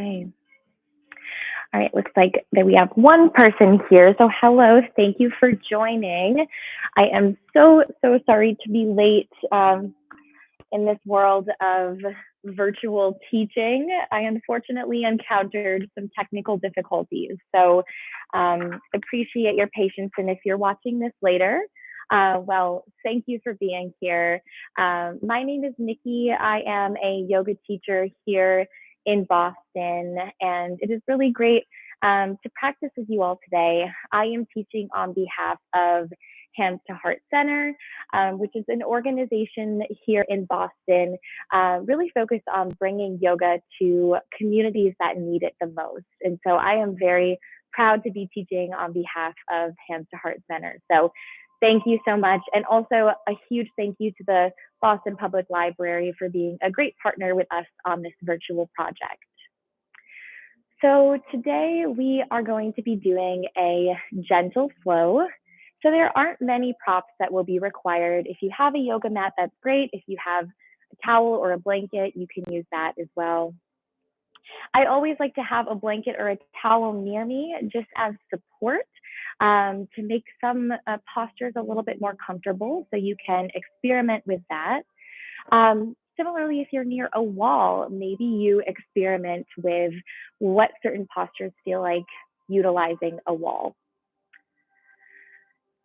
Okay. All right, looks like that we have one person here. So hello, thank you for joining. I am so sorry to be late in this world of virtual teaching. I unfortunately encountered some technical difficulties. So appreciate your patience. And if you're watching this later, well, thank you for being here. My name is Nicki. I am a yoga teacher here in Boston, and it is really great to practice with you all today. I am teaching on behalf of Hands to Heart Center, which is an organization here in Boston, really focused on bringing yoga to communities that need it the most. And so I am very proud to be teaching on behalf of Hands to Heart Center. So thank you so much. And also a huge thank you to the Boston Public Library for being a great partner with us on this virtual project. So today we are going to be doing a gentle flow. So there aren't many props that will be required. If you have a yoga mat, that's great. If you have a towel or a blanket, you can use that as well. I always like to have a blanket or a towel near me just as support to make some postures a little bit more comfortable, so you can experiment with that. Similarly, if you're near a wall, maybe you experiment with what certain postures feel like utilizing a wall.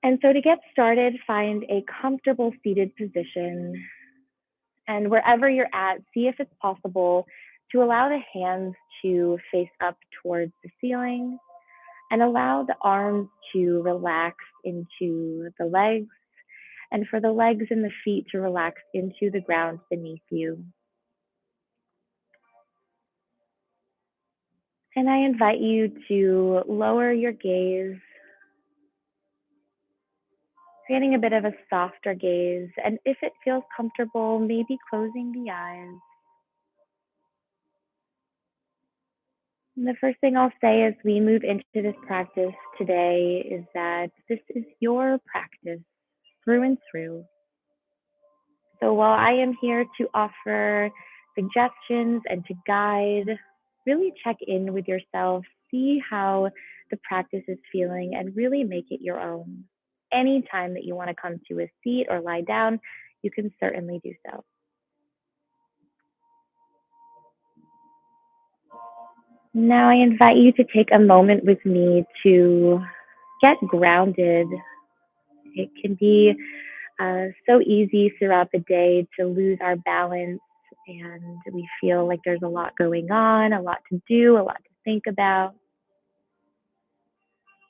And so to get started, find a comfortable seated position. And wherever you're at, see if it's possible to allow the hands to face up towards the ceiling and allow the arms to relax into the legs, and for the legs and the feet to relax into the ground beneath you. And I invite you to lower your gaze, creating a bit of a softer gaze. And if it feels comfortable, maybe closing the eyes. And the first thing I'll say as we move into this practice today is that this is your practice through and through. So while I am here to offer suggestions and to guide, really check in with yourself, see how the practice is feeling, and really make it your own. Anytime that you want to come to a seat or lie down, you can certainly do so. Now I invite you to take a moment with me to get grounded. It can be so easy throughout the day to lose our balance, and we feel like there's a lot going on, a lot to do, a lot to think about.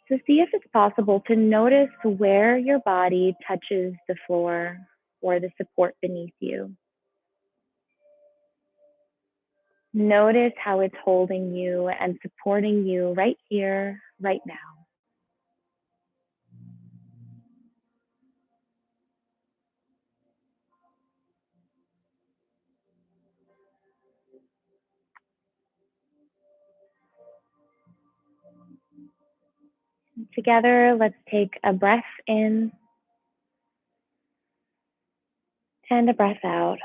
So see if it's possible to notice where your body touches the floor or the support beneath you. Notice how it's holding you and supporting you right here, right now. Together, let's take a breath in and a breath out.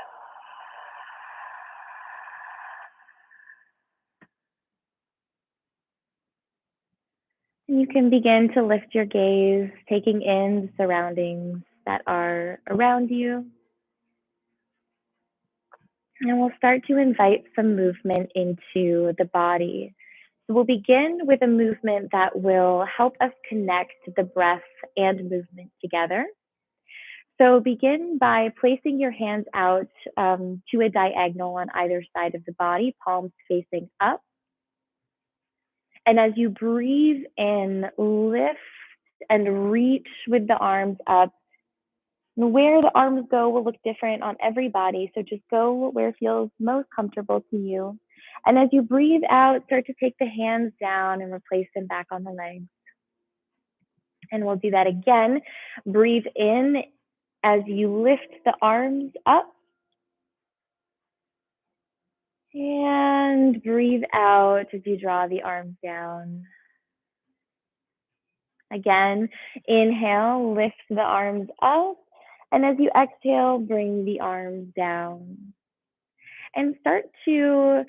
And you can begin to lift your gaze, taking in the surroundings that are around you. And we'll start to invite some movement into the body. So we'll begin with a movement that will help us connect the breath and movement together. So begin by placing your hands out to a diagonal on either side of the body, palms facing up. And as you breathe in, lift and reach with the arms up. And where the arms go will look different on everybody, so just go where it feels most comfortable to you. And as you breathe out, start to take the hands down and replace them back on the legs. And we'll do that again. Breathe in as you lift the arms up. And breathe out as you draw the arms down. Again, inhale, lift the arms up. And as you exhale, bring the arms down. And start to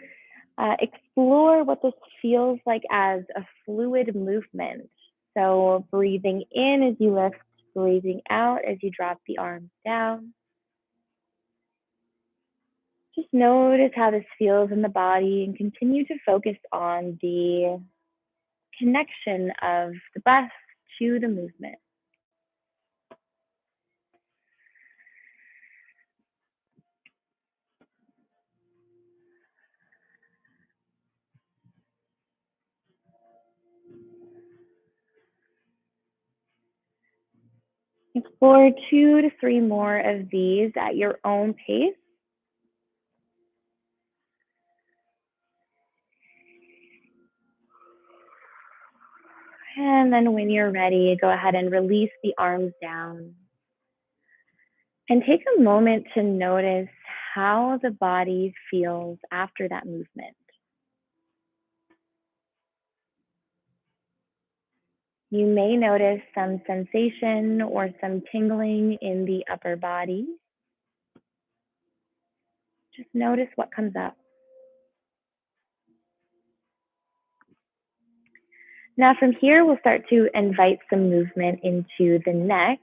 Explore what this feels like as a fluid movement. So breathing in as you lift, breathing out as you drop the arms down. Just notice how this feels in the body and continue to focus on the connection of the breath to the movement. Explore 2 to 3 more of these at your own pace. And then when you're ready, go ahead and release the arms down. And take a moment to notice how the body feels after that movement. You may notice some sensation or some tingling in the upper body. Just notice what comes up. Now from here, we'll start to invite some movement into the neck.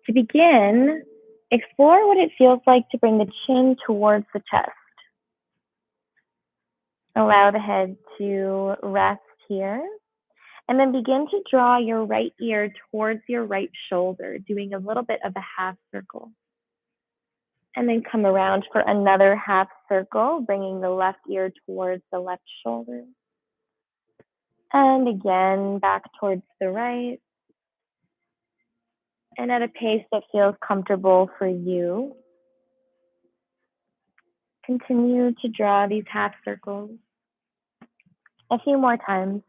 To begin, explore what it feels like to bring the chin towards the chest. Allow the head to rest here. And then begin to draw your right ear towards your right shoulder, doing a little bit of a half circle. And then come around for another half circle, bringing the left ear towards the left shoulder. And again, back towards the right. And at a pace that feels comfortable for you, continue to draw these half circles a few more times.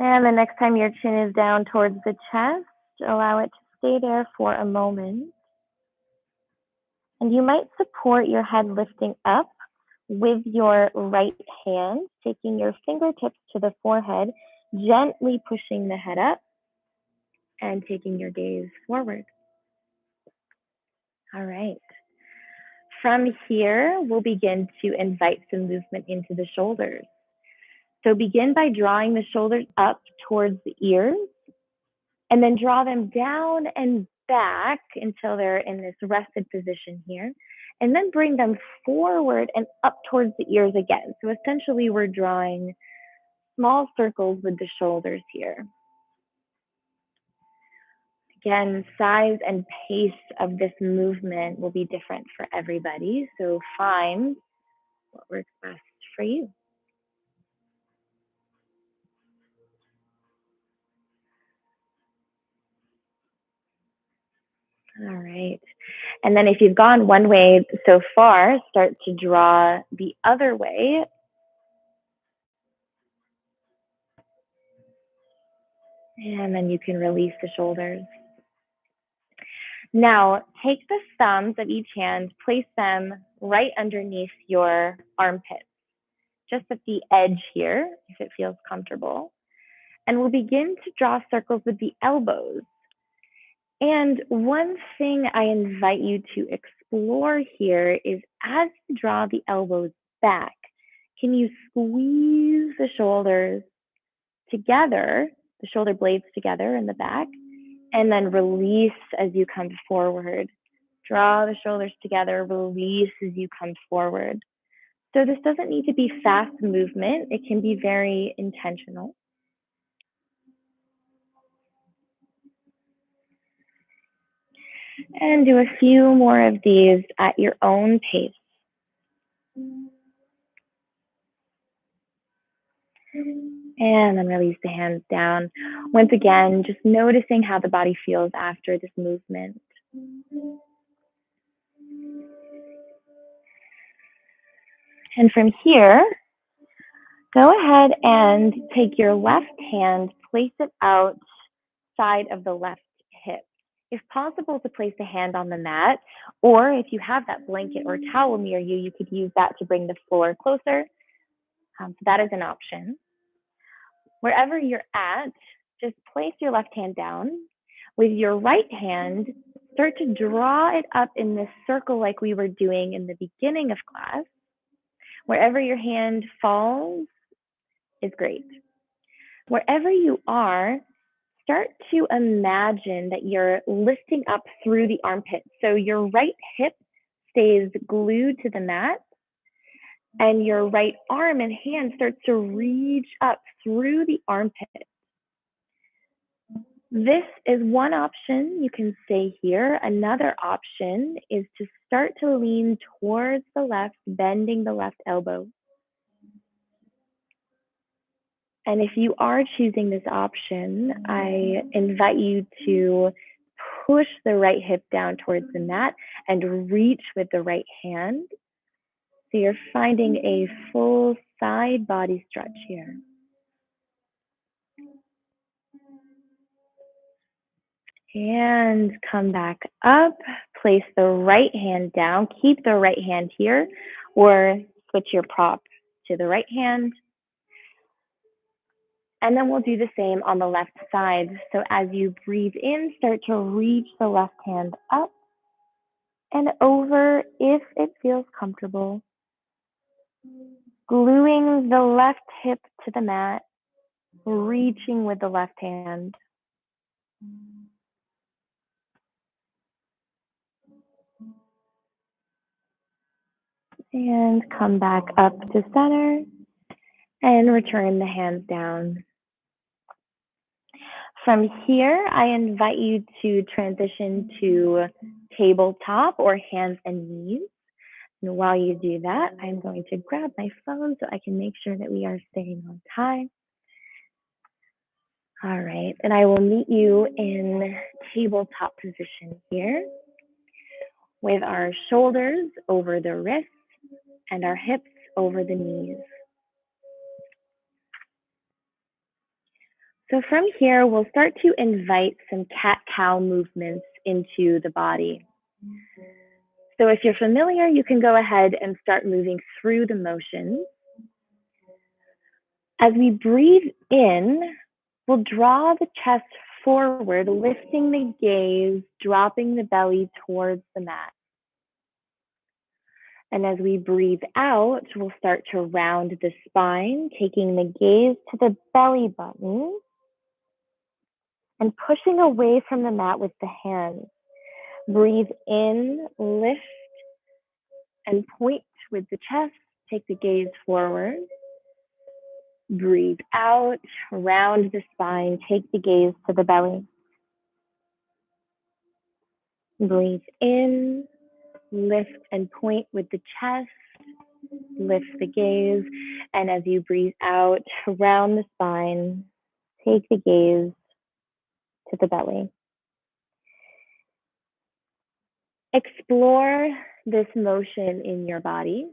And the next time your chin is down towards the chest, allow it to stay there for a moment. And you might support your head lifting up with your right hand, taking your fingertips to the forehead, gently pushing the head up and taking your gaze forward. All right. From here, we'll begin to invite some movement into the shoulders. So begin by drawing the shoulders up towards the ears, and then draw them down and back until they're in this rested position here. And then bring them forward and up towards the ears again. So essentially we're drawing small circles with the shoulders here. Again, size and pace of this movement will be different for everybody. So find what works best for you. All right. And then if you've gone one way so far, start to draw the other way. And then you can release the shoulders. Now, take the thumbs of each hand, place them right underneath your armpits, just at the edge here, if it feels comfortable. And we'll begin to draw circles with the elbows. And one thing I invite you to explore here is as you draw the elbows back, can you squeeze the shoulders together, the shoulder blades together in the back, and then release as you come forward. Draw the shoulders together, release as you come forward. So this doesn't need to be fast movement. It can be very intentional. And do a few more of these at your own pace. And then release the hands down. Once again, just noticing how the body feels after this movement. And from here, go ahead and take your left hand, place it outside of the left hip. If possible, to place the hand on the mat, or if you have that blanket or towel near you, you could use that to bring the floor closer. So that is an option. Wherever you're at, just place your left hand down With your right hand, start to draw it up in this circle like we were doing in the beginning of class. Wherever your hand falls is great. Wherever you are, start to imagine that you're lifting up through the armpit. So your right hip stays glued to the mat, and your right arm and hand starts to reach up through the armpit. This is one option. You can stay here. Another option is to start to lean towards the left, bending the left elbow. And if you are choosing this option, I invite you to push the right hip down towards the mat and reach with the right hand. So you're finding a full side body stretch here. And come back up, place the right hand down, keep the right hand here, or switch your prop to the right hand. And then we'll do the same on the left side. So as you breathe in, start to reach the left hand up and over if it feels comfortable. Gluing the left hip to the mat, reaching with the left hand. And come back up to center and return the hands down. From here, I invite you to transition to tabletop or hands and knees. And while you do that, I'm going to grab my phone so I can make sure that we are staying on time. All right, and I will meet you in tabletop position here with our shoulders over the wrists and our hips over the knees. So from here, we'll start to invite some cat-cow movements into the body. So if you're familiar, you can go ahead and start moving through the motions. As we breathe in, we'll draw the chest forward, lifting the gaze, dropping the belly towards the mat. And as we breathe out, we'll start to round the spine, taking the gaze to the belly button and pushing away from the mat with the hands. Breathe in, lift, and point with the chest. Take the gaze forward. Breathe out, round the spine, take the gaze to the belly. Breathe in, lift and point with the chest. Lift the gaze, and as you breathe out, round the spine, take the gaze to the belly. Explore this motion in your body.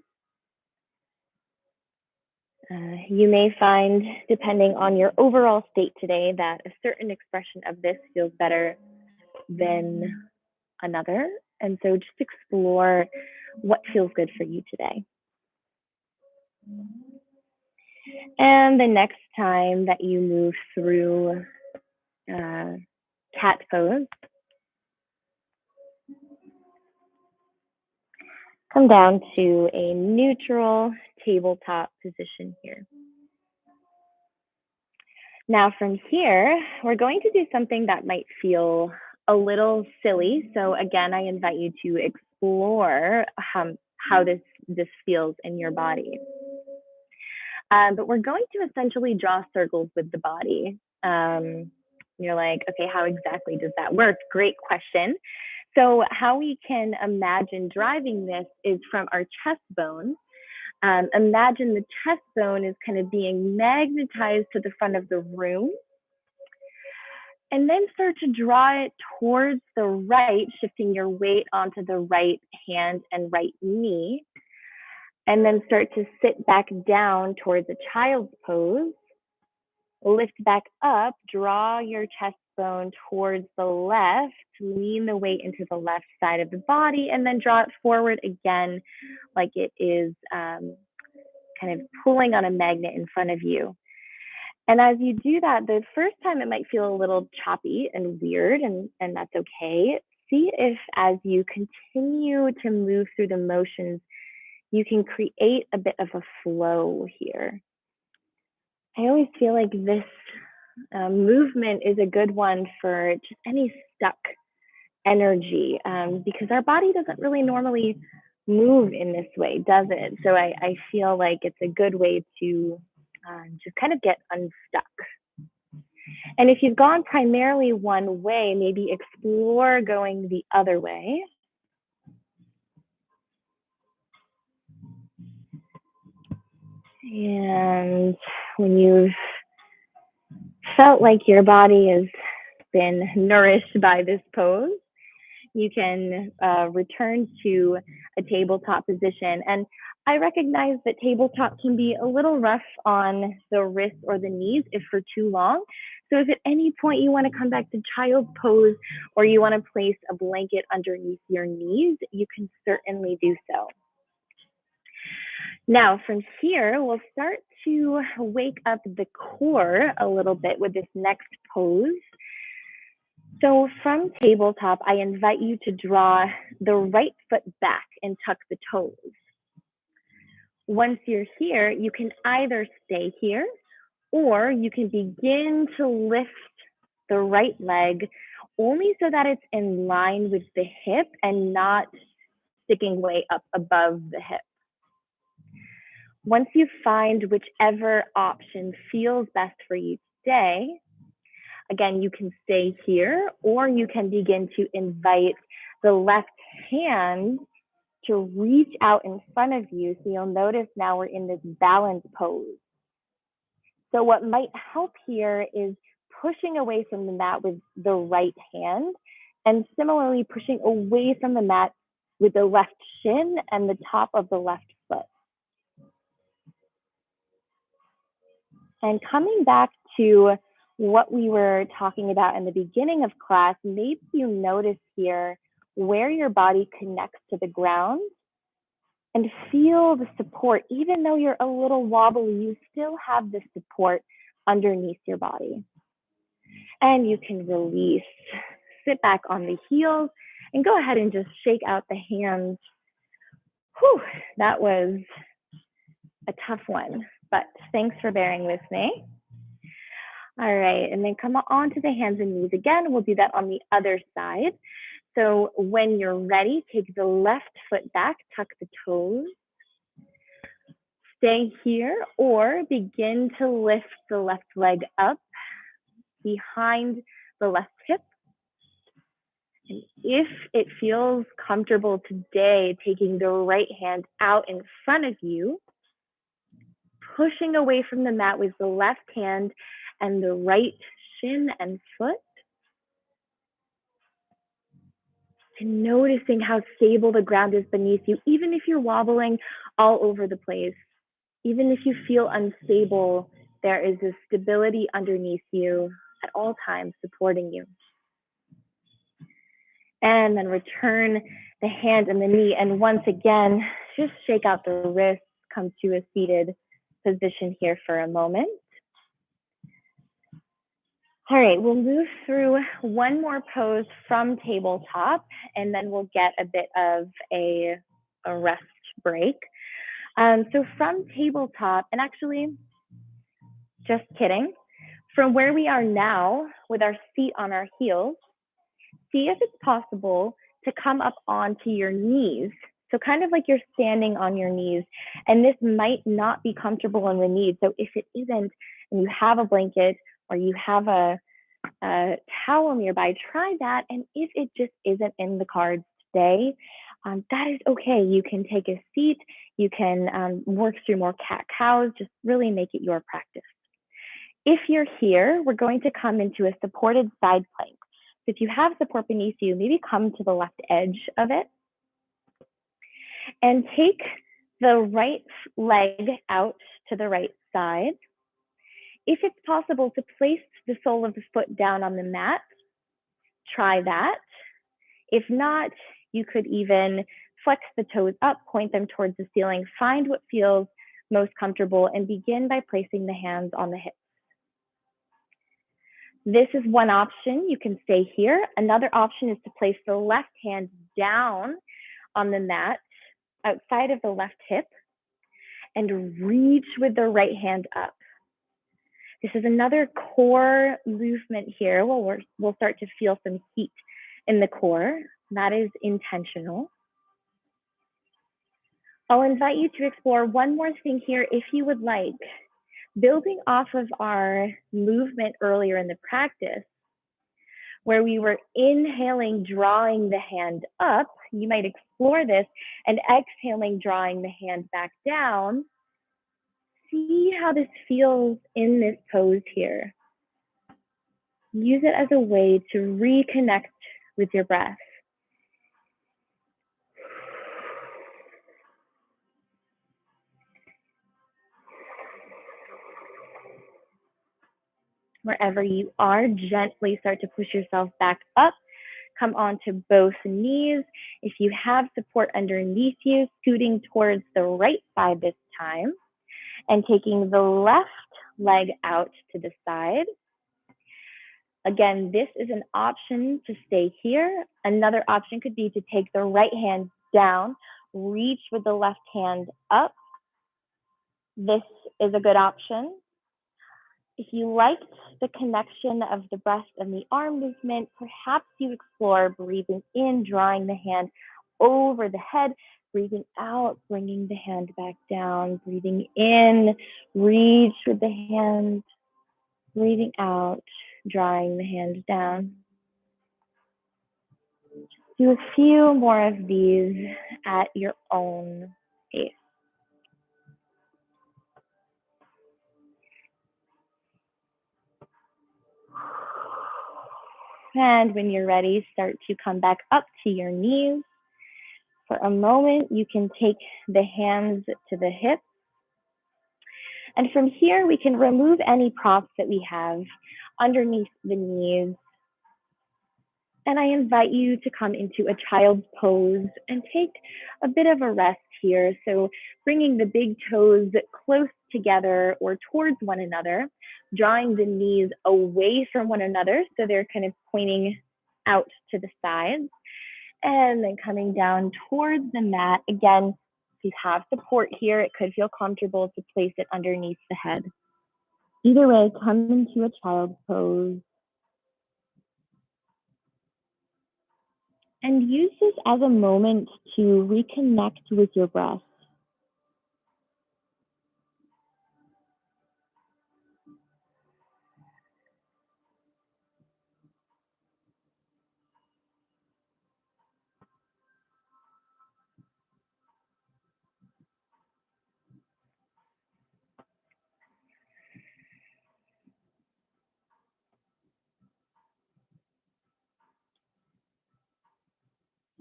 You may find, depending on your overall state today, that a certain expression of this feels better than another. And so just explore what feels good for you today. And the next time that you move through cat pose, come down to a neutral tabletop position here. Now from here, we're going to do something that might feel a little silly. So again, I invite you to explore how this feels in your body. But we're going to essentially draw circles with the body. You're like, okay, how exactly does that work? Great question. So how we can imagine driving this is from our chest bone. Imagine the chest bone is kind of being magnetized to the front of the room. And then start to draw it towards the right, shifting your weight onto the right hand and right knee. And then start to sit back down towards a child's pose. Lift back up, draw your chest bone towards the left, lean the weight into the left side of the body, and then draw it forward again like it is kind of pulling on a magnet in front of you. And as you do that, the first time it might feel a little choppy and weird, and that's okay. See if as you continue to move through the motions, you can create a bit of a flow here. I always feel like this movement is a good one for just any stuck energy, because our body doesn't really normally move in this way, does it? So I feel like it's a good way to just kind of get unstuck. And if you've gone primarily one way, maybe explore going the other way. And when you've felt like your body has been nourished by this pose, you can return to a tabletop position. And I recognize that tabletop can be a little rough on the wrists or the knees if for too long. So if at any point you want to come back to child's pose or you want to place a blanket underneath your knees, you can certainly do so. Now from here, we'll start to wake up the core a little bit with this next pose. So from tabletop, I invite you to draw the right foot back and tuck the toes. Once you're here, you can either stay here or you can begin to lift the right leg only so that it's in line with the hip and not sticking way up above the hip. Once you find whichever option feels best for you today, again, you can stay here or you can begin to invite the left hand to reach out in front of you. So you'll notice now we're in this balance pose. So what might help here is pushing away from the mat with the right hand and similarly pushing away from the mat with the left shin and the top of the left foot. And coming back to what we were talking about in the beginning of class, maybe you notice here where your body connects to the ground and feel the support. Even though you're a little wobbly, you still have the support underneath your body. And you can release, sit back on the heels, and go ahead and just shake out the hands. Whew, that was a tough one, but thanks for bearing with me. All right, and then come on to the hands and knees again. We'll do that on the other side. So when you're ready, take the left foot back, tuck the toes. Stay here or begin to lift the left leg up behind the left hip. And if it feels comfortable today, taking the right hand out in front of you, pushing away from the mat with the left hand and the right shin and foot. And noticing how stable the ground is beneath you, even if you're wobbling all over the place. Even if you feel unstable, there is a stability underneath you at all times supporting you. And then return the hand and the knee. And once again, just shake out the wrists, come to a seated position here for a moment. All right, we'll move through one more pose from tabletop, and then we'll get a bit of a rest break. So from tabletop, and actually, just kidding, from where we are now with our feet on our heels, see if it's possible to come up onto your knees. So kind of like you're standing on your knees, and this might not be comfortable in the knees. So if it isn't, and you have a blanket or you have a towel nearby, try that. And if it just isn't in the cards today, that is okay. You can take a seat. You can work through more cat-cows. Just really make it your practice. If you're here, we're going to come into a supported side plank. So if you have support beneath you, maybe come to the left edge of it and take the right leg out to the right side. If it's possible to place the sole of the foot down on the mat, try that. If not, you could even flex the toes up, point them towards the ceiling, find what feels most comfortable, and begin by placing the hands on the hips. This is one option. You can stay here. Another option is to place the left hand down on the mat outside of the left hip and reach with the right hand up. This is another core movement here. We'll start to feel some heat in the core. That is intentional. I'll invite you to explore one more thing here if you would like. Building off of our movement earlier in the practice, where we were inhaling, drawing the hand up, you might explore this, and exhaling, drawing the hand back down. See how this feels in this pose here. Use it as a way to reconnect with your breath. Wherever you are, gently start to push yourself back up. Come onto both knees. If you have support underneath you, scooting towards the right side this time, and taking the left leg out to the side. Again, this is an option to stay here. Another option could be to take the right hand down, reach with the left hand up. This is a good option. If you liked the connection of the breath and the arm movement, perhaps you explore breathing in, drawing the hand over the head, breathing out, bringing the hand back down, breathing in, reach with the hand, breathing out, drawing the hand down. Do a few more of these at your own pace. And when you're ready, start to come back up to your knees. For a moment, you can take the hands to the hips. And from here, we can remove any props that we have underneath the knees. And I invite you to come into a child's pose and take a bit of a rest here. So bringing the big toes close together or towards one another, drawing the knees away from one another so they're kind of pointing out to the sides. And then coming down towards the mat. Again, if you have support here, it could feel comfortable to place it underneath the head. Either way, come into a child's pose. And use this as a moment to reconnect with your breath.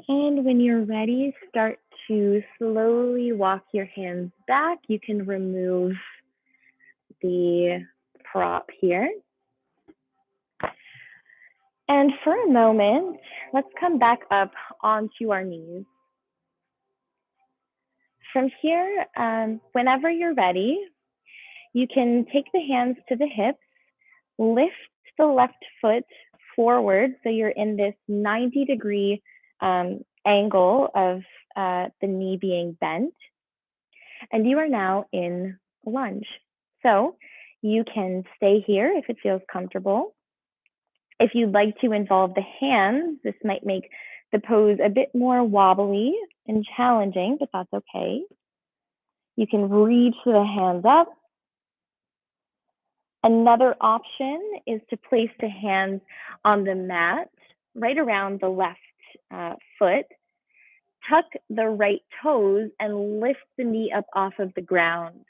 And when you're ready, start to slowly walk your hands back. You can remove the prop here. And for a moment, let's come back up onto our knees. From here, whenever you're ready, you can take the hands to the hips, lift the left foot forward so you're in this 90-degree angle of the knee being bent, and you are now in lunge. So you can stay here if it feels comfortable. If you'd like to involve the hands, this might make the pose a bit more wobbly and challenging, but that's okay. You can reach the hands up. Another option is to place the hands on the mat right around the left foot. Tuck the right toes and lift the knee up off of the ground.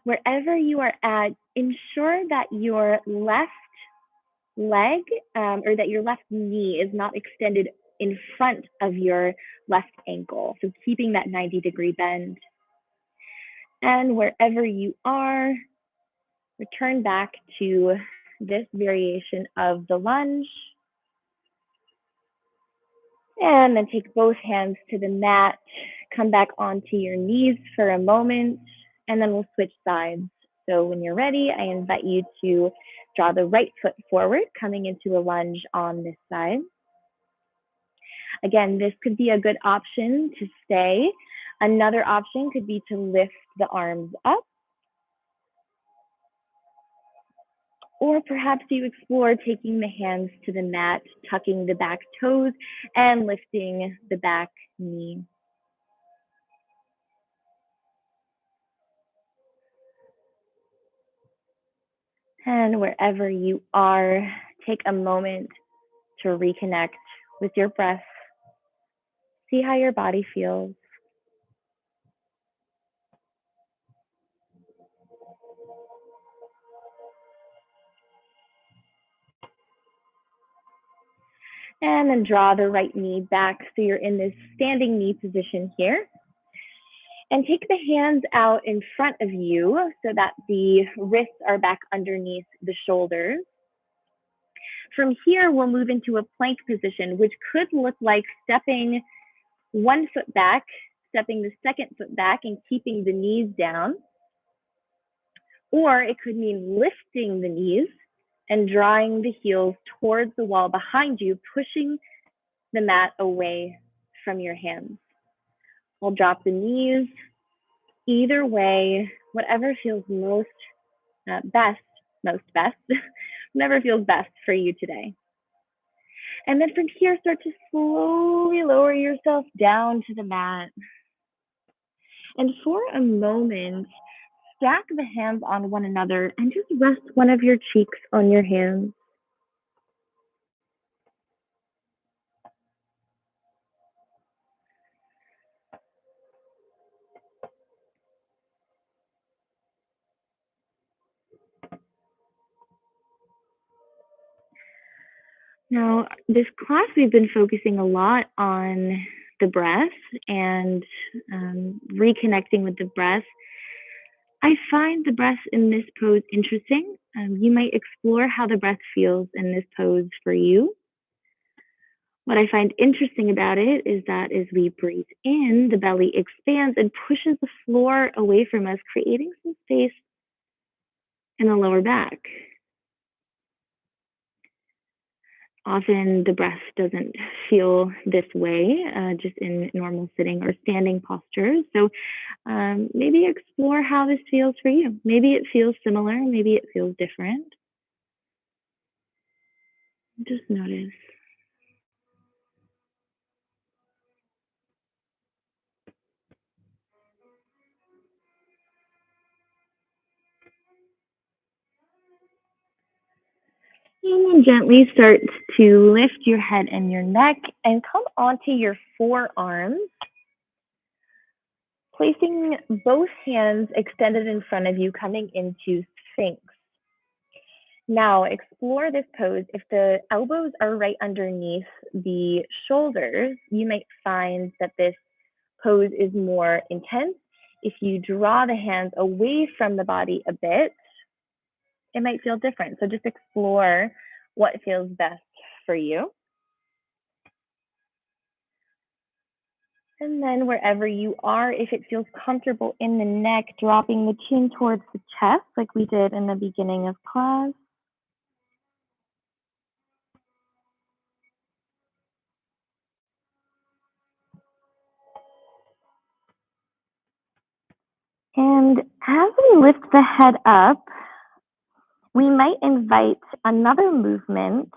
Wherever you are at, ensure that your left leg or that your left knee is not extended in front of your left ankle. So keeping that 90-degree bend. And wherever you are, return back to this variation of the lunge. And then take both hands to the mat, come back onto your knees for a moment, and then we'll switch sides. So when you're ready, I invite you to draw the right foot forward, coming into a lunge on this side. Again, this could be a good option to stay. Another option could be to lift the arms up. Or perhaps you explore taking the hands to the mat, tucking the back toes, and lifting the back knee. And wherever you are, take a moment to reconnect with your breath. See how your body feels. And then draw the right knee back so you're in this standing knee position here. And take the hands out in front of you so that the wrists are back underneath the shoulders. From here, we'll move into a plank position, which could look like stepping one foot back, stepping the second foot back and keeping the knees down. Or it could mean lifting the knees and drawing the heels towards the wall behind you, pushing the mat away from your hands. We'll drop the knees. Either way, whatever feels most best, whatever feels best for you today. And then from here, start to slowly lower yourself down to the mat. And for a moment, stack the hands on one another and just rest one of your cheeks on your hands. Now, this class, we've been focusing a lot on the breath and reconnecting with the breath. I find the breath in this pose interesting. You might explore how the breath feels in this pose for you. What I find interesting about it is that as we breathe in, the belly expands and pushes the floor away from us, creating some space in the lower back. Often the breath doesn't feel this way, just in normal sitting or standing postures. So maybe explore how this feels for you. Maybe it feels similar, maybe it feels different. Just notice. And then gently start to lift your head and your neck and come onto your forearms, placing both hands extended in front of you, coming into Sphinx. Now, explore this pose. If the elbows are right underneath the shoulders, you might find that this pose is more intense. If you draw the hands away from the body a bit, it might feel different. So just explore what feels best for you. And then wherever you are, if it feels comfortable in the neck, dropping the chin towards the chest like we did in the beginning of class. And as we lift the head up, we might invite another movement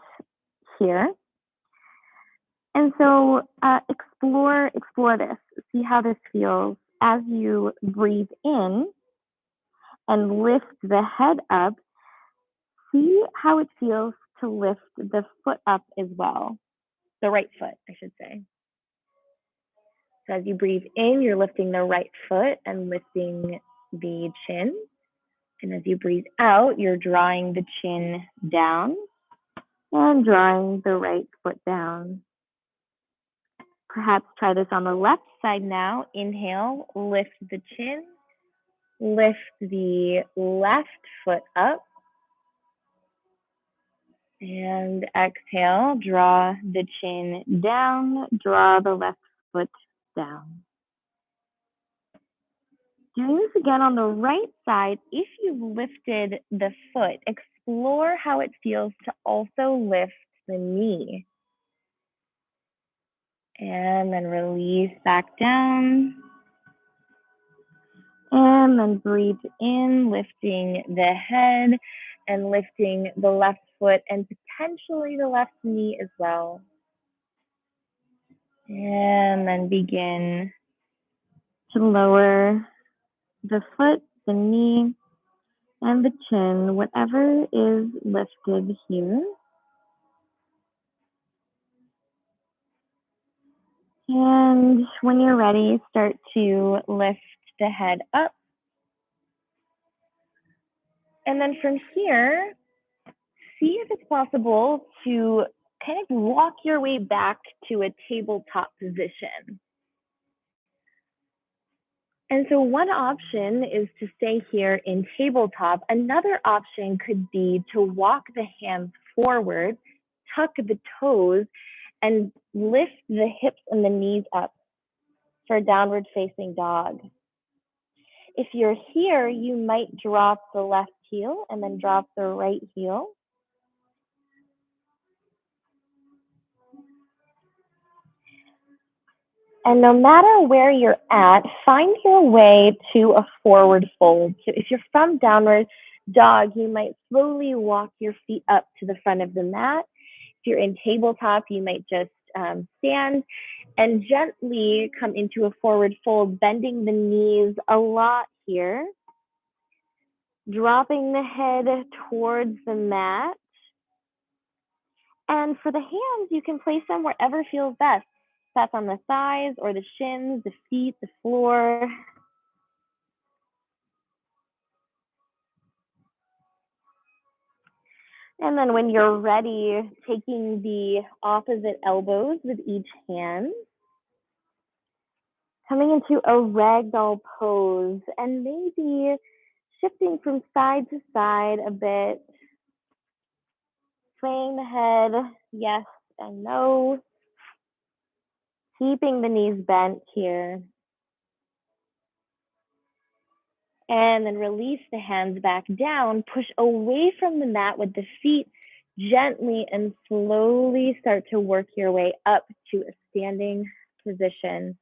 here. And so explore this. See how this feels as you breathe in and lift the head up. See how it feels to lift the foot up as well. The right foot, I should say. So as you breathe in, you're lifting the right foot and lifting the chin. And as you breathe out, you're drawing the chin down and drawing the right foot down. Perhaps try this on the left side now. Inhale, lift the chin, lift the left foot up. And exhale, draw the chin down, draw the left foot down. Doing this again on the right side, if you've lifted the foot, explore how it feels to also lift the knee. And then release back down. And then breathe in, lifting the head and lifting the left foot and potentially the left knee as well. And then begin to lower the foot, the knee, and the chin, whatever is lifted here. And when you're ready, start to lift the head up. And then from here, see if it's possible to kind of walk your way back to a tabletop position. And so one option is to stay here in tabletop. Another option could be to walk the hands forward, tuck the toes, and lift the hips and the knees up for downward facing dog. If you're here, you might drop the left heel and then drop the right heel. And no matter where you're at, find your way to a forward fold. So if you're from downward dog, you might slowly walk your feet up to the front of the mat. If you're in tabletop, you might just stand and gently come into a forward fold, bending the knees a lot here. Dropping the head towards the mat. And for the hands, you can place them wherever feels best. That's on the thighs or the shins, the feet, the floor. And then when you're ready, taking the opposite elbows with each hand, coming into a ragdoll pose and maybe shifting from side to side a bit, swaying the head, yes and no, keeping the knees bent here. And then release the hands back down, push away from the mat with the feet gently and slowly start to work your way up to a standing position.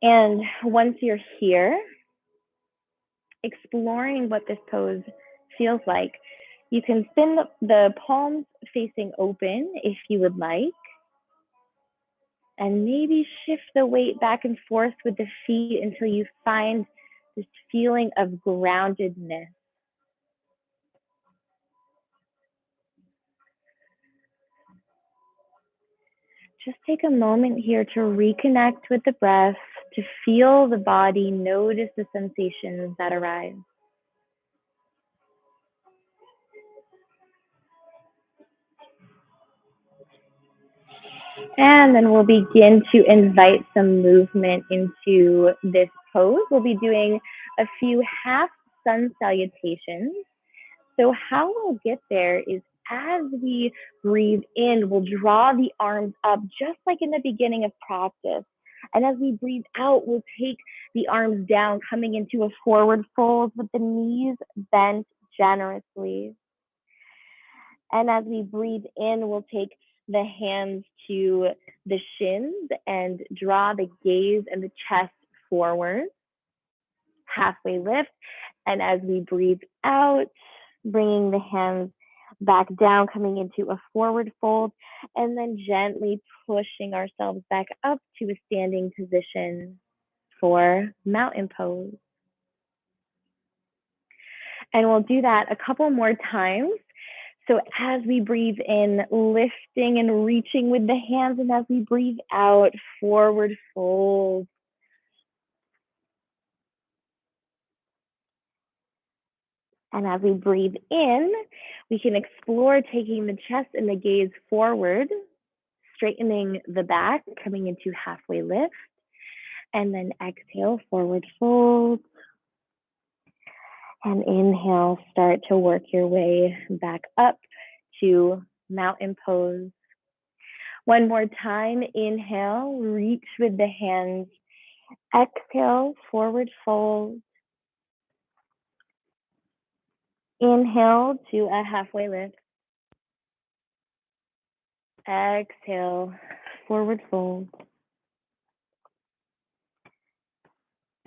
And once you're here, exploring what this pose feels like, you can spin the palms facing open if you would like, and maybe shift the weight back and forth with the feet until you find this feeling of groundedness. Just take a moment here to reconnect with the breath, to feel the body, notice the sensations that arise. And then we'll begin to invite some movement into this pose. We'll be doing a few half sun salutations. So how we'll get there is as we breathe in, we'll draw the arms up just like in the beginning of practice. And as we breathe out, we'll take the arms down, coming into a forward fold with the knees bent generously. And as we breathe in, we'll take the hands to the shins and draw the gaze and the chest forward. Halfway lift. And as we breathe out, bringing the hands back down, coming into a forward fold, and then gently pushing ourselves back up to a standing position for mountain pose. And we'll do that a couple more times. So as we breathe in, lifting and reaching with the hands, and as we breathe out, forward fold. And as we breathe in, we can explore taking the chest and the gaze forward, straightening the back, coming into halfway lift, and then exhale, forward fold. And inhale, start to work your way back up to mountain pose. One more time, inhale, reach with the hands, Exhale, forward fold. Inhale to a halfway lift. Exhale, forward fold.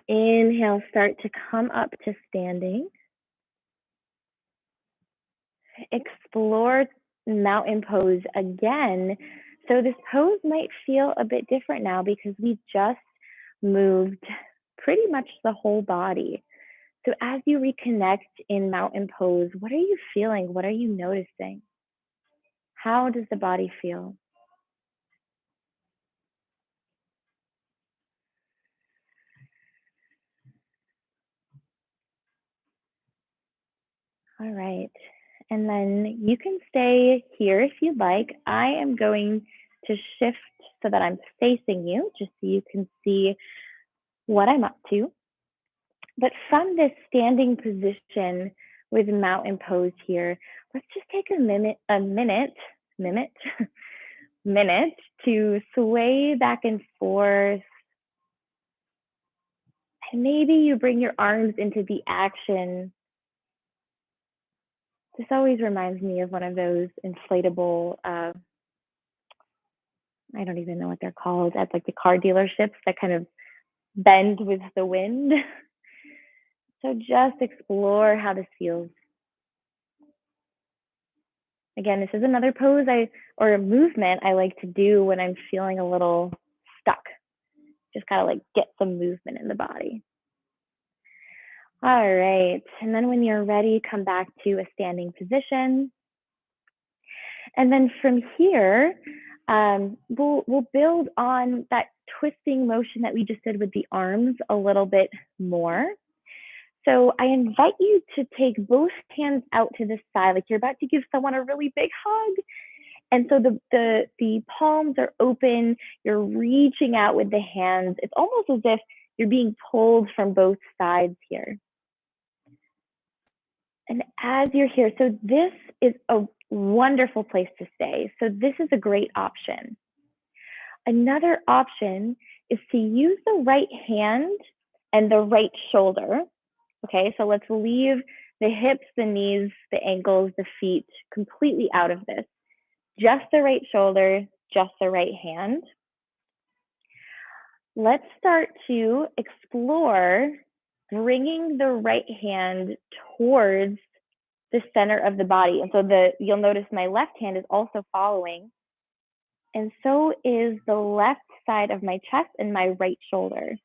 Inhale, start to come up to standing. Explore mountain pose again. So this pose might feel a bit different now because we just moved pretty much the whole body. So as you reconnect in mountain pose, what are you feeling? What are you noticing? How does the body feel? All right. And then you can stay here if you'd like. I am going to shift so that I'm facing you, just so you can see what I'm up to. But from this standing position with mountain pose here, let's just take a minute to sway back and forth. And maybe you bring your arms into the action. This always reminds me of one of those inflatable, I don't even know what they're called, at like the car dealerships that kind of bend with the wind. So just explore how this feels. Again, this is another pose or a movement I like to do when I'm feeling a little stuck. Just gotta like get some movement in the body. All right, and then when you're ready, come back to a standing position. And then from here, we'll build on that twisting motion that we just did with the arms a little bit more. So I invite you to take both hands out to the side, like you're about to give someone a really big hug. And so the palms are open, you're reaching out with the hands. It's almost as if you're being pulled from both sides here. And as you're here, so this is a wonderful place to stay. So this is a great option. Another option is to use the right hand and the right shoulder. Okay, so let's leave the hips, the knees, the ankles, the feet completely out of this. Just the right shoulder, just the right hand. Let's start to explore bringing the right hand towards the center of the body. And so you'll notice my left hand is also following. And so is the left side of my chest and my right shoulder.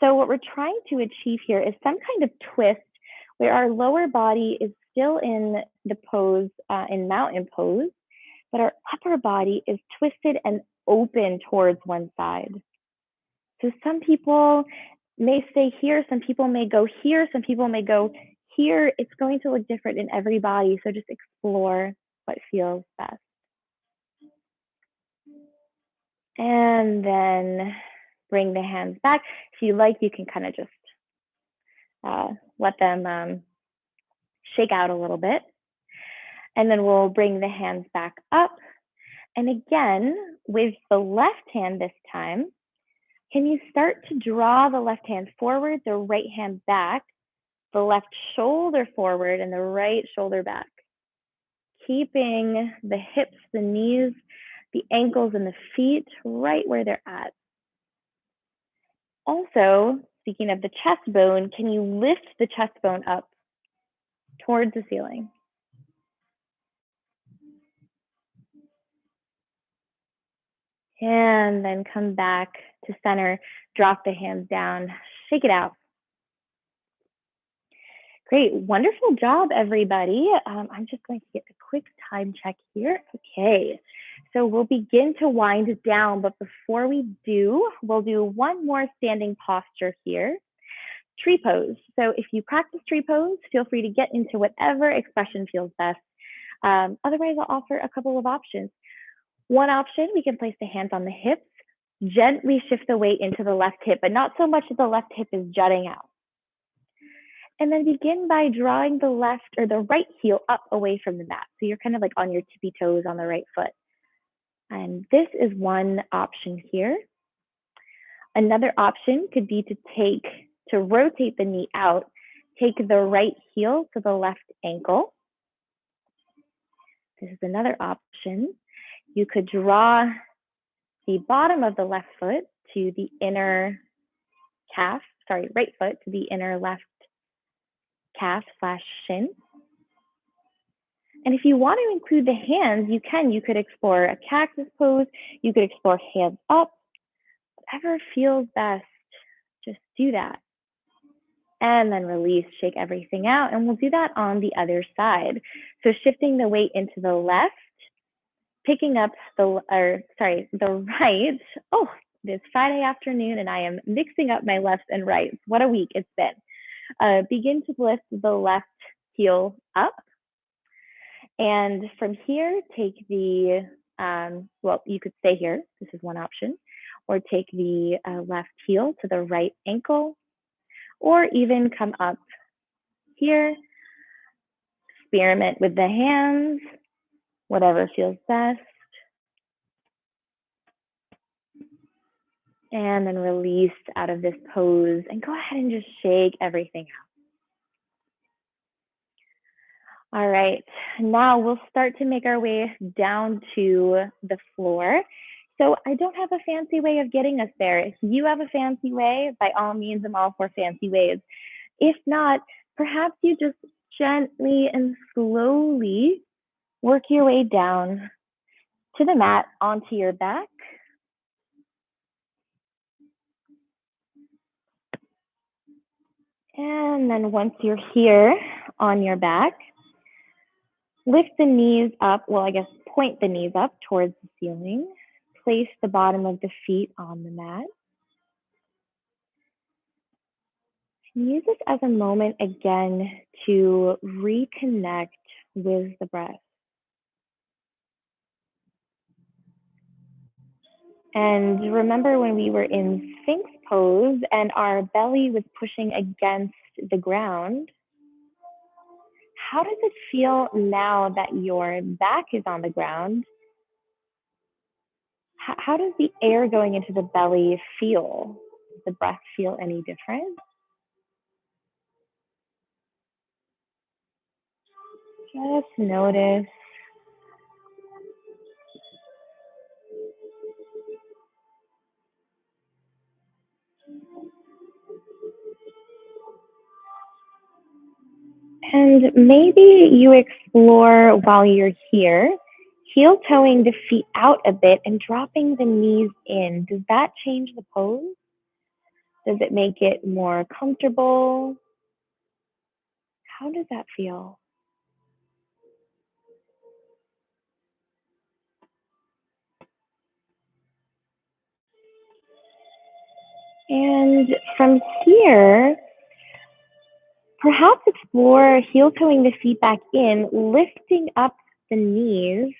So what we're trying to achieve here is some kind of twist where our lower body is still in the pose, in mountain pose, but our upper body is twisted and open towards one side. So some people may stay here, some people may go here, some people may go here. It's going to look different in every body, so just explore what feels best. And then bring the hands back. If you like, you can kind of just let them shake out a little bit. And then we'll bring the hands back up. And again, with the left hand this time, can you start to draw the left hand forward, the right hand back, the left shoulder forward, and the right shoulder back? Keeping the hips, the knees, the ankles, and the feet right where they're at. Also, speaking of the chest bone, can you lift the chest bone up towards the ceiling? And then come back to center, drop the hands down, shake it out. Great, wonderful job, everybody. I'm just going to get a quick time check here. Okay, so we'll begin to wind down, but before we do, we'll do one more standing posture here. Tree pose. So if you practice tree pose, feel free to get into whatever expression feels best. Otherwise, I'll offer a couple of options. One option, we can place the hands on the hips, gently shift the weight into the left hip, but not so much that the left hip is jutting out. And then begin by drawing the left or the right heel up away from the mat. So you're kind of like on your tippy toes on the right foot. And this is one option here. Another option could be to rotate the knee out, take the right heel to the left ankle. This is another option. You could draw the bottom of the left foot to the inner calf, right foot to the inner left calf / shin. And if you want to include the hands, you can. You could explore a cactus pose. You could explore hands up. Whatever feels best, just do that. And then release, shake everything out. And we'll do that on the other side. So shifting the weight into the left, picking up the right. Oh, it is Friday afternoon and I am mixing up my lefts and rights. What a week it's been. Begin to lift the left heel up. And from here, take the, well, you could stay here. This is one option. Or take the left heel to the right ankle. Or even come up here. Experiment with the hands, whatever feels best. And then release out of this pose and go ahead and just shake everything out. All right, now we'll start to make our way down to the floor. So I don't have a fancy way of getting us there. If you have a fancy way, by all means, I'm all for fancy ways. If not, perhaps you just gently and slowly work your way down to the mat onto your back. And then once you're here on your back, lift the knees up, well, I guess point the knees up towards the ceiling. Place the bottom of the feet on the mat. And use this as a moment again to reconnect with the breath. And remember when we were in Sphinx pose and our belly was pushing against the ground, how does it feel now that your back is on the ground? How does the air going into the belly feel? Does the breath feel any different? Just notice. And maybe you explore while you're here, heel toeing the feet out a bit and dropping the knees in. Does that change the pose? Does it make it more comfortable? How does that feel? And from here, perhaps explore heel toeing the feet back in, lifting up the knees.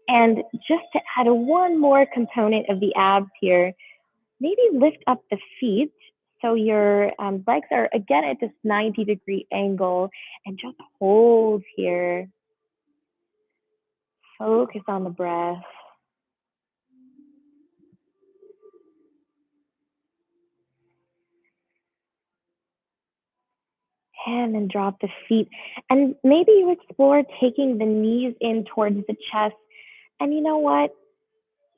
And just to add one more component of the abs here, maybe lift up the feet so your legs are again at this 90-degree angle and just hold here. Focus on the breath. And then drop the feet. And maybe you explore taking the knees in towards the chest. And you know what?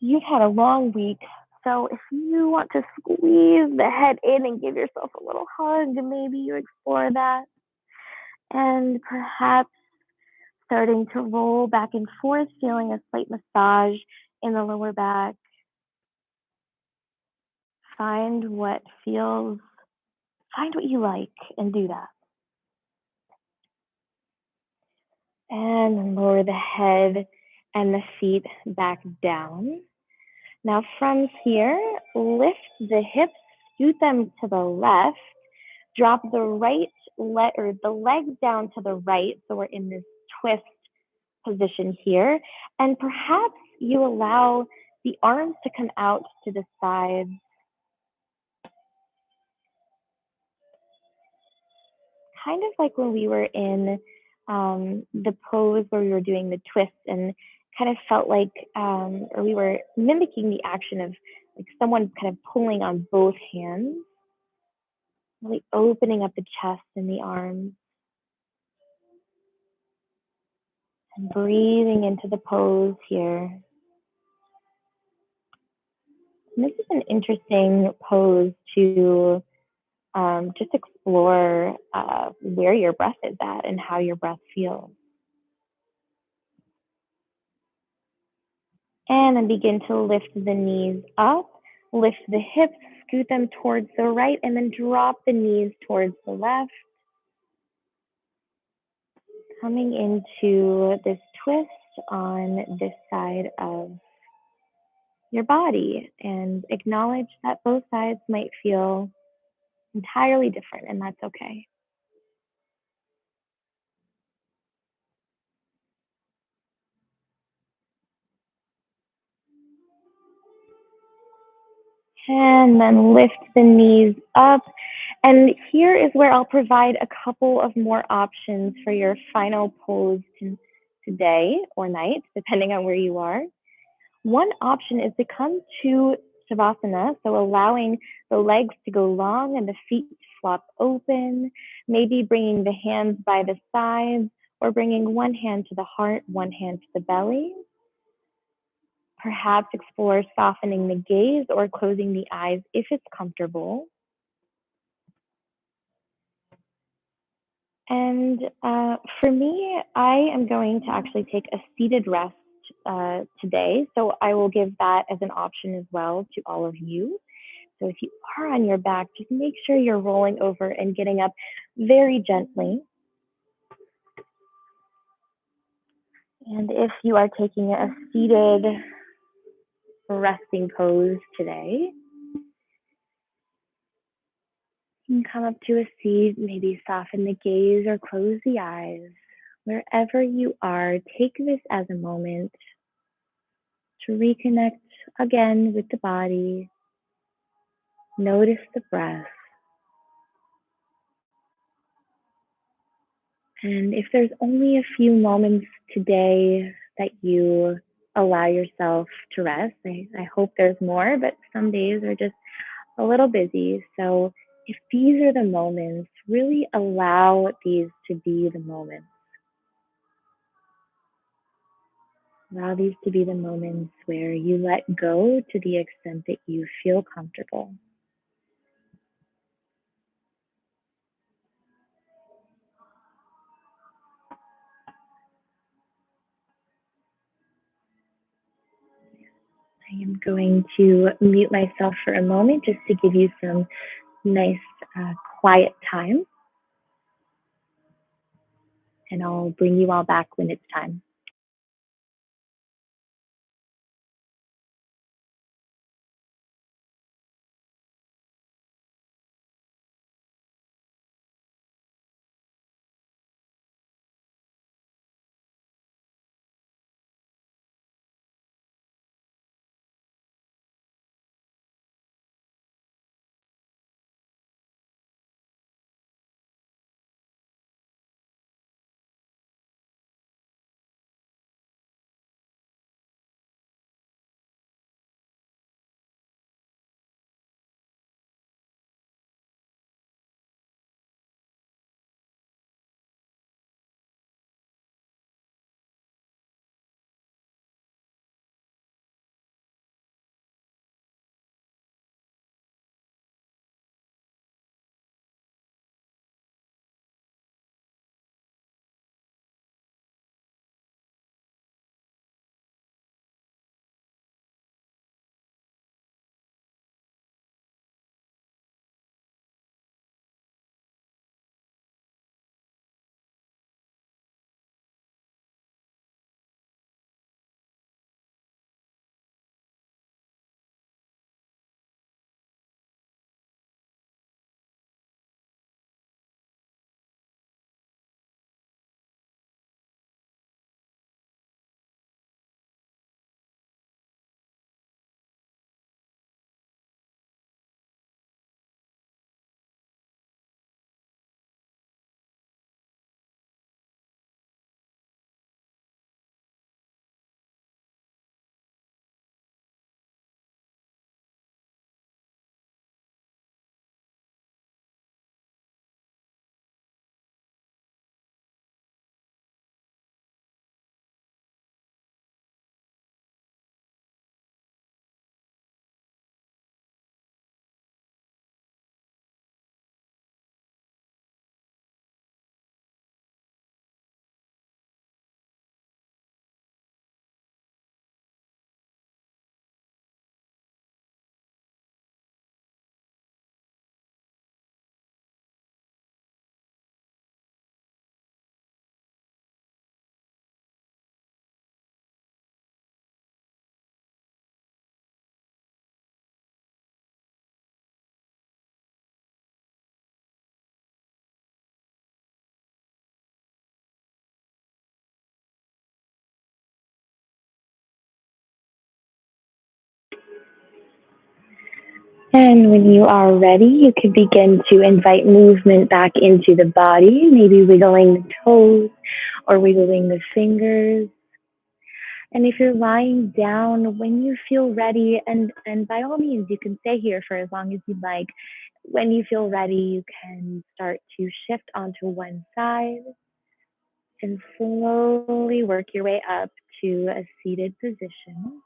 You've had a long week. So if you want to squeeze the head in and give yourself a little hug, maybe you explore that. And perhaps starting to roll back and forth, feeling a slight massage in the lower back. Find what you like and do that. And lower the head and the feet back down. Now from here, lift the hips, scoot them to the left, drop the legs down to the right, so we're in this twist position here, and perhaps you allow the arms to come out to the sides. Kind of like when we were in the pose where we were doing the twist and kind of felt like, or we were mimicking the action of like someone kind of pulling on both hands, really opening up the chest and the arms, and breathing into the pose here. And this is an interesting pose to just explore where your breath is at and how your breath feels. And then begin to lift the knees up, lift the hips, scoot them towards the right, and then drop the knees towards the left. Coming into this twist on this side of your body, and acknowledge that both sides might feel entirely different, and that's okay. And then lift the knees up. And here is where I'll provide a couple of more options for your final pose today or night, depending on where you are. One option is to come to Shavasana, so allowing the legs to go long and the feet to flop open, maybe bringing the hands by the sides or bringing one hand to the heart, one hand to the belly. Perhaps explore softening the gaze or closing the eyes if it's comfortable. And for me, I am going to actually take a seated rest today. So I will give that as an option as well to all of you. So if you are on your back, just make sure you're rolling over and getting up very gently. And if you are taking a seated resting pose today, you can come up to a seat, maybe soften the gaze or close the eyes. Wherever you are, take this as a moment to reconnect again with the body. Notice the breath. And if there's only a few moments today that you allow yourself to rest, I hope there's more, but some days are just a little busy. So if these are the moments, really allow these to be the moments. Allow these to be the moments where you let go to the extent that you feel comfortable. I am going to mute myself for a moment just to give you some nice quiet time. And I'll bring you all back when it's time. And when you are ready, you can begin to invite movement back into the body, maybe wiggling the toes or wiggling the fingers. And if you're lying down, when you feel ready, and by all means, you can stay here for as long as you'd like. When you feel ready, you can start to shift onto one side and slowly work your way up to a seated position.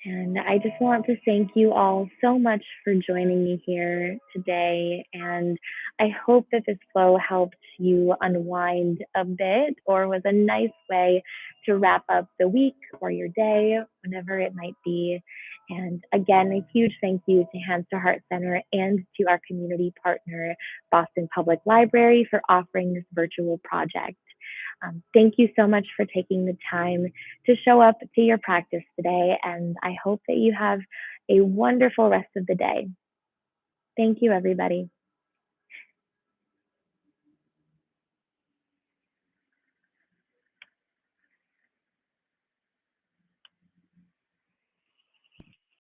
And I just want to thank you all so much for joining me here today. And I hope that this flow helped you unwind a bit or was a nice way to wrap up the week or your day, whenever it might be. And again, a huge thank you to Hands to Heart Center and to our community partner, Boston Public Library, for offering this virtual project. Thank you so much for taking the time to show up to your practice today, and I hope that you have a wonderful rest of the day. Thank you, everybody.